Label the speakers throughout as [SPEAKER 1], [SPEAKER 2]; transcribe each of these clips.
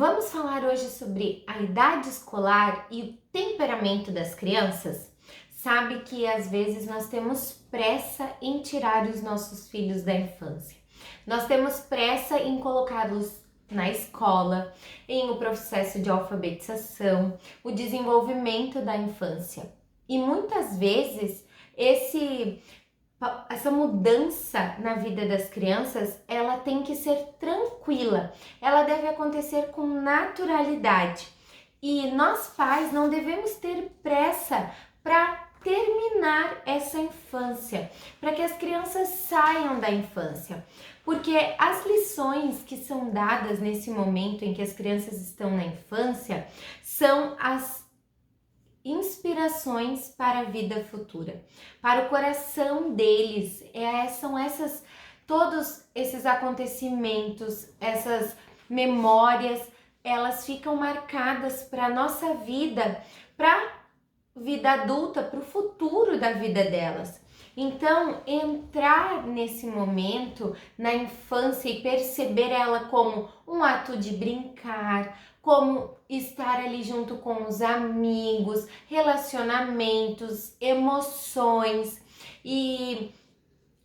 [SPEAKER 1] Vamos falar hoje sobre a idade escolar e o temperamento das crianças? Sabe que às vezes nós temos pressa em tirar os nossos filhos da infância. Nós temos pressa em colocá-los na escola, em o processo de alfabetização, o desenvolvimento da infância. E muitas vezes essa mudança na vida das crianças, ela tem que ser tranquila, ela deve acontecer com naturalidade. E nós pais não devemos ter pressa para terminar essa infância, para que as crianças saiam da infância, porque as lições que são dadas nesse momento em que as crianças estão na infância são as inspirações para a vida futura, para o coração deles. São todos esses acontecimentos, essas memórias, elas ficam marcadas para a nossa vida, para vida adulta, para o futuro da vida delas. Então, entrar nesse momento na infância e perceber ela como um ato de brincar, como estar ali junto com os amigos, relacionamentos, emoções, e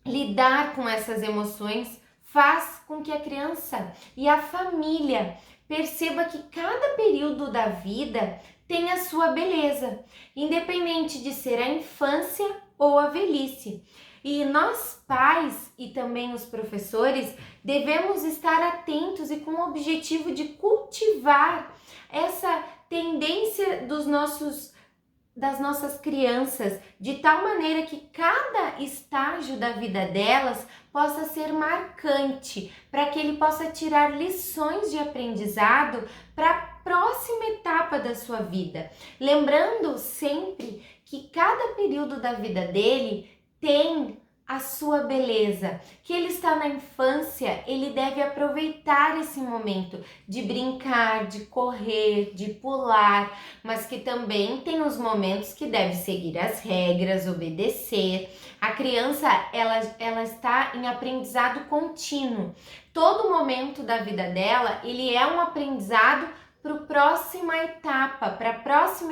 [SPEAKER 1] lidar com essas emoções faz com que a criança e a família perceba que cada período da vida tem a sua beleza, independente de ser a infância ou a velhice. E nós, pais e também os professores, devemos estar atentos e com o objetivo de cultivar essa tendência das nossas crianças, de tal maneira que cada estágio da vida delas possa ser marcante, para que ele possa tirar lições de aprendizado para a próxima etapa da sua vida. Lembrando sempre que cada período da vida dele tem a sua beleza, que ele está na infância, ele deve aproveitar esse momento de brincar, de correr, de pular, mas que também tem os momentos que deve seguir as regras, obedecer. A criança, ela está em aprendizado contínuo. Todo momento da vida dela, ele é um aprendizado para a próxima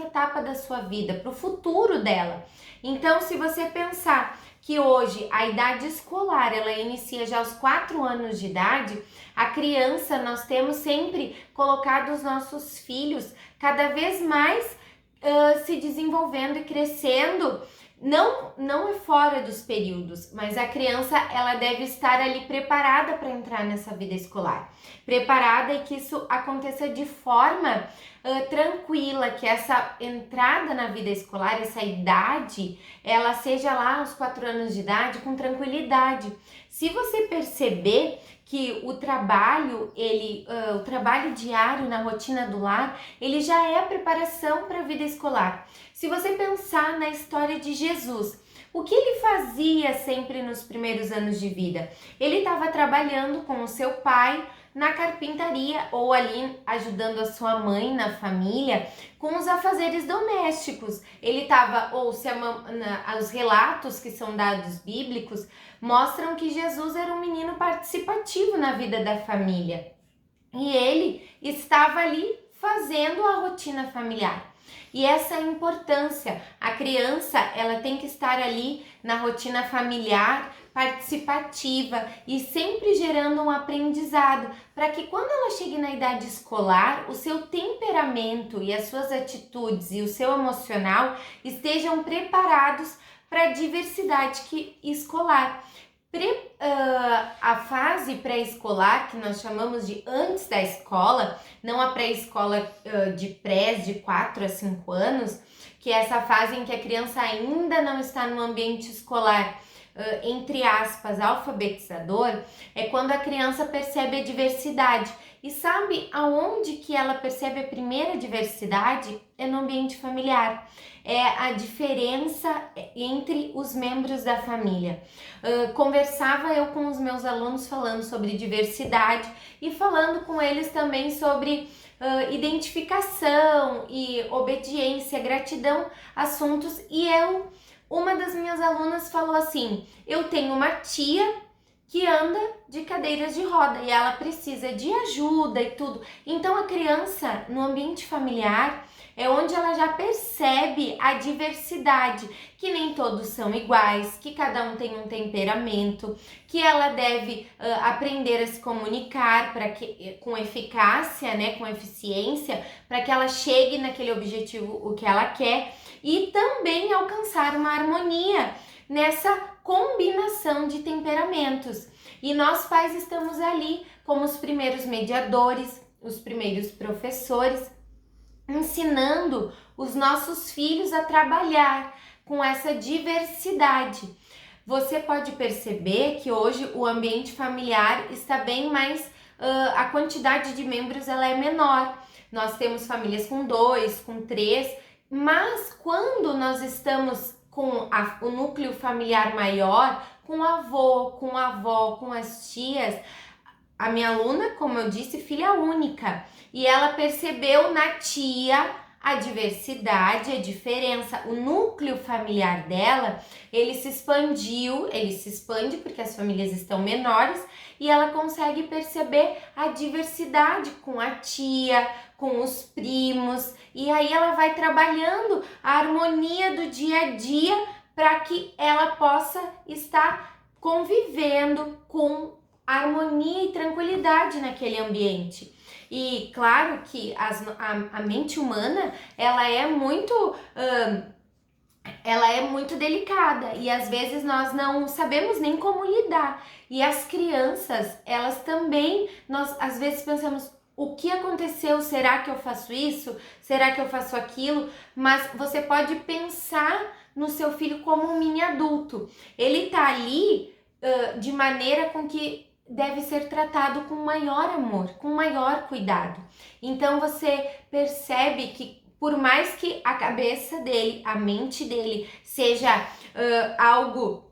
[SPEAKER 1] etapa da sua vida, para o futuro dela. Então, se você pensar que hoje a idade escolar, ela inicia já aos 4 anos de idade, a criança, nós temos sempre colocado os nossos filhos cada vez mais se desenvolvendo e crescendo. Não é fora dos períodos, mas a criança, ela deve estar ali preparada para entrar nessa vida escolar, preparada, e que isso aconteça de forma tranquila, que essa entrada na vida escolar, essa idade, ela seja lá aos 4 anos de idade com tranquilidade. Se você perceber que o trabalho diário na rotina do lar, ele já é a preparação para a vida escolar. Se você pensar na história de Jesus, o que ele fazia sempre nos primeiros anos de vida? Ele estava trabalhando com o seu pai na carpintaria, ou ali ajudando a sua mãe na família com os afazeres domésticos. Ele estava, os relatos que são dados bíblicos mostram que Jesus era um menino participativo na vida da família. E ele estava ali fazendo a rotina familiar. E essa é a importância. A criança, ela tem que estar ali na rotina familiar, participativa e sempre gerando um aprendizado, para que quando ela chegue na idade escolar, o seu temperamento e as suas atitudes e o seu emocional estejam preparados para a diversidade escolar. A fase pré-escolar, que nós chamamos de antes da escola, não a pré-escola de prés de 4 a 5 anos, que é essa fase em que a criança ainda não está no ambiente escolar, entre aspas, alfabetizador, é quando a criança percebe a diversidade. E sabe aonde que ela percebe a primeira diversidade? É no ambiente familiar. É a diferença entre os membros da família. Conversava eu com os meus alunos falando sobre diversidade e falando com eles também sobre identificação e obediência, gratidão, assuntos, e uma das minhas alunas falou assim: eu tenho uma tia que anda de cadeiras de roda e ela precisa de ajuda e tudo. Então a criança no ambiente familiar é onde ela já percebe a diversidade, que nem todos são iguais, que cada um tem um temperamento, que ela deve aprender a se comunicar com eficácia, né, com eficiência, para que ela chegue naquele objetivo o que ela quer e também alcançar uma harmonia nessa combinação de temperamentos. E nós pais estamos ali como os primeiros mediadores, os primeiros professores, ensinando os nossos filhos a trabalhar com essa diversidade. Você pode perceber que hoje o ambiente familiar está bem mais, a quantidade de membros ela é menor. Nós temos famílias com 2, com 3, mas quando nós estamos com o núcleo familiar maior, com o avô, com a avó, com as tias, a minha aluna, como eu disse, filha única, e ela percebeu na tia a diversidade, a diferença. O núcleo familiar dela, ele se expande porque as famílias estão menores e ela consegue perceber a diversidade com a tia, com os primos, e aí ela vai trabalhando a harmonia do dia a dia para que ela possa estar convivendo com harmonia e tranquilidade naquele ambiente. E claro que a mente humana ela é muito delicada e às vezes nós não sabemos nem como lidar. E as crianças, elas também, nós às vezes pensamos, o que aconteceu? Será que eu faço isso? Será que eu faço aquilo? Mas você pode pensar no seu filho como um mini adulto. Ele tá ali de maneira com que deve ser tratado com maior amor, com maior cuidado. Então você percebe que por mais que a cabeça dele, a mente dele seja algo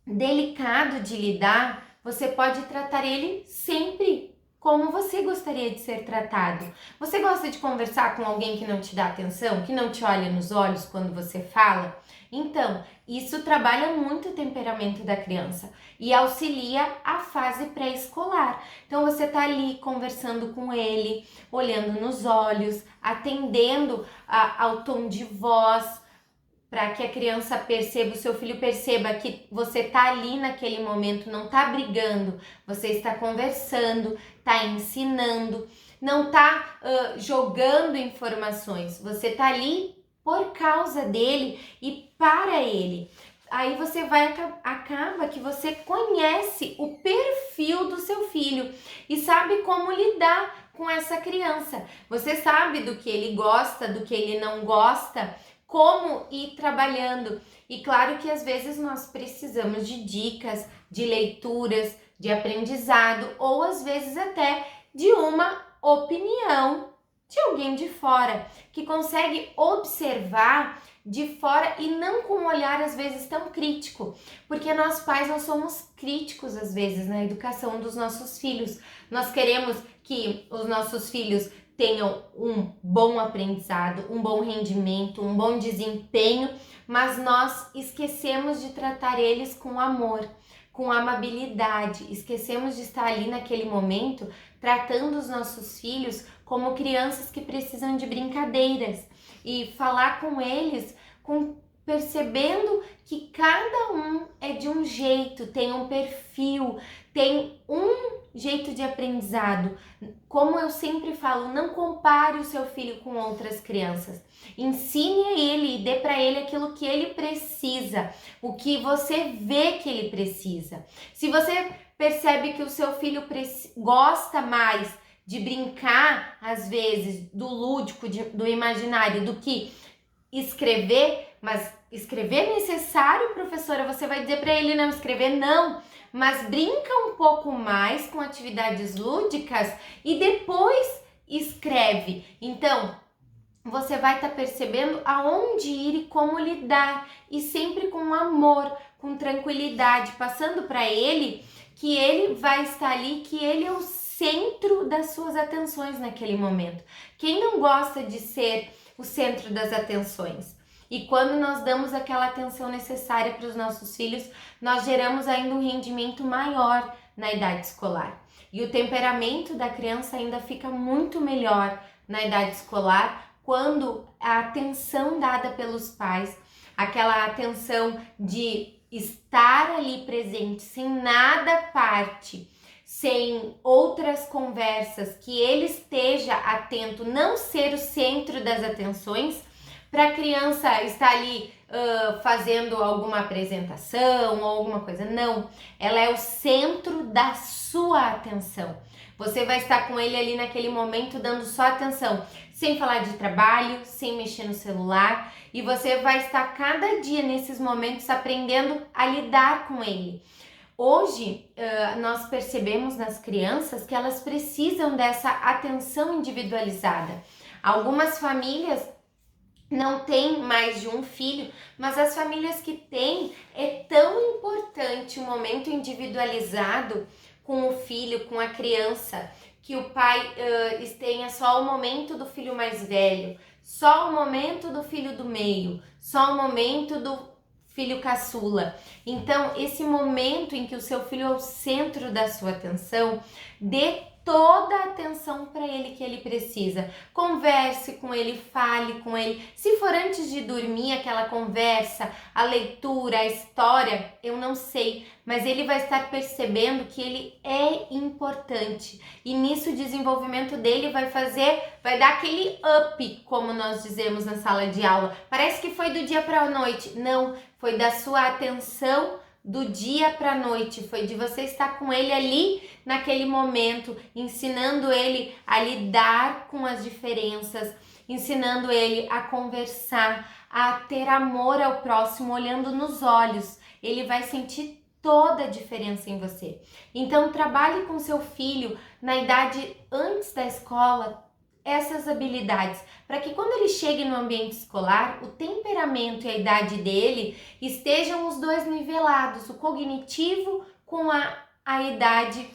[SPEAKER 1] delicado de lidar, você pode tratar ele sempre como você gostaria de ser tratado. Você gosta de conversar com alguém que não te dá atenção, que não te olha nos olhos quando você fala? Então, isso trabalha muito o temperamento da criança e auxilia a fase pré-escolar. Então, você tá ali conversando com ele, olhando nos olhos, atendendo ao tom de voz, para que a criança perceba, o seu filho perceba que você tá ali naquele momento, não tá brigando, você está conversando, tá ensinando, não tá jogando informações, você tá ali por causa dele e para ele. Aí você acaba que você conhece o perfil do seu filho e sabe como lidar com essa criança. Você sabe do que ele gosta, do que ele não gosta, como ir trabalhando. E claro que às vezes nós precisamos de dicas, de leituras, de aprendizado ou às vezes até de uma opinião de alguém de fora que consegue observar de fora e não com um olhar às vezes tão crítico, porque nós pais nós somos críticos às vezes na educação dos nossos filhos. Nós queremos que os nossos filhos tenham um bom aprendizado, um bom rendimento, um bom desempenho, mas nós esquecemos de tratar eles com amor, com amabilidade, esquecemos de estar ali naquele momento tratando os nossos filhos como crianças que precisam de brincadeiras e falar com eles percebendo que cada um é de um jeito, tem um perfil, tem um jeito de aprendizado. Como eu sempre falo, não compare o seu filho com outras crianças. Ensine a ele e dê para ele aquilo que ele precisa, o que você vê que ele precisa. Se você percebe que o seu filho gosta mais de brincar, às vezes, do lúdico, do imaginário, do que escrever, mas escrever é necessário, professora, você vai dizer para ele não escrever? Não, mas brinca um pouco mais com atividades lúdicas e depois escreve. Então, você vai estar percebendo aonde ir e como lidar, e sempre com amor, com tranquilidade, passando para ele que ele vai estar ali, que ele é o centro das suas atenções naquele momento. Quem não gosta de ser o centro das atenções? E quando nós damos aquela atenção necessária para os nossos filhos, nós geramos ainda um rendimento maior na idade escolar. E o temperamento da criança ainda fica muito melhor na idade escolar quando a atenção dada pelos pais, aquela atenção de estar ali presente, sem nada parte, sem outras conversas, que ele esteja atento, não ser o centro das atenções, para a criança estar ali fazendo alguma apresentação ou alguma coisa. Não, ela é o centro da sua atenção. Você vai estar com ele ali naquele momento dando só atenção, sem falar de trabalho, sem mexer no celular, e você vai estar cada dia nesses momentos aprendendo a lidar com ele. Hoje, nós percebemos nas crianças que elas precisam dessa atenção individualizada. Algumas famílias não têm mais de um filho, mas as famílias que têm, é tão importante o momento individualizado com o filho, com a criança, que o pai tenha só o momento do filho mais velho, só o momento do filho do meio, só o momento do filho caçula. Então, esse momento em que o seu filho é o centro da sua atenção, dê toda a atenção para ele que ele precisa. Converse com ele, fale com ele. Se for antes de dormir, aquela conversa, a leitura, a história, eu não sei, mas ele vai estar percebendo que ele é importante. E nisso o desenvolvimento dele vai dar aquele up, como nós dizemos na sala de aula. Parece que foi do dia para a noite. Não, foi da sua atenção do dia para a noite, foi de você estar com ele ali naquele momento, ensinando ele a lidar com as diferenças, ensinando ele a conversar, a ter amor ao próximo, olhando nos olhos. Ele vai sentir toda a diferença em você. Então, trabalhe com seu filho na idade antes da escola, essas habilidades, para que quando ele chegue no ambiente escolar, o temperamento e a idade dele estejam os dois nivelados, o cognitivo com a idade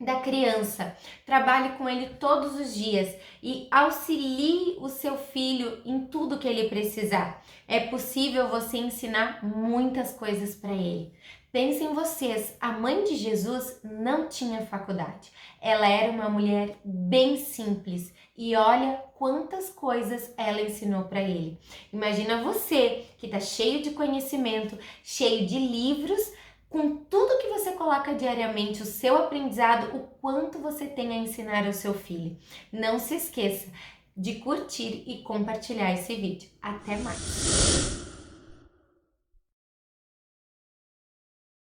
[SPEAKER 1] da criança. Trabalhe com ele todos os dias e auxilie o seu filho em tudo que ele precisar. É possível você ensinar muitas coisas para ele. Pense em vocês, a mãe de Jesus não tinha faculdade. Ela era uma mulher bem simples e olha quantas coisas ela ensinou para ele. Imagina você que está cheio de conhecimento, cheio de livros, com tudo que você coloca diariamente, o seu aprendizado, o quanto você tem a ensinar ao seu filho. Não se esqueça de curtir e compartilhar esse vídeo. Até mais!